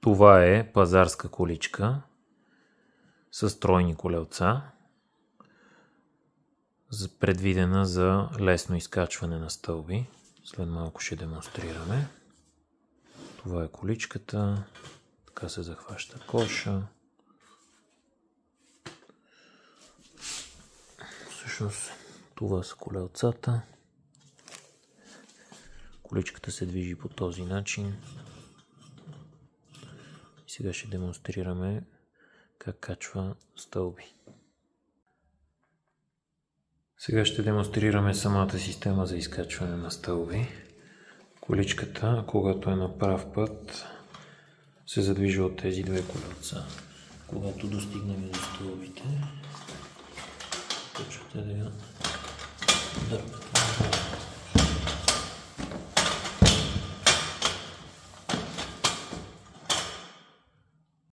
Това е пазарска количка с тройни колелца, предвидена за лесно изкачване на стълби. След малко ще демонстрираме. Това е количката. Така се захваща коша. Всъщност това са колелцата. Количката се движи по този начин. И сега ще демонстрираме как качва стълби. Сега ще демонстрираме самата система за изкачване на стълби. Количката, когато е на прав път, се задвижва от тези две колелца. Когато достигнем до стълбите, почвате да я дърпате.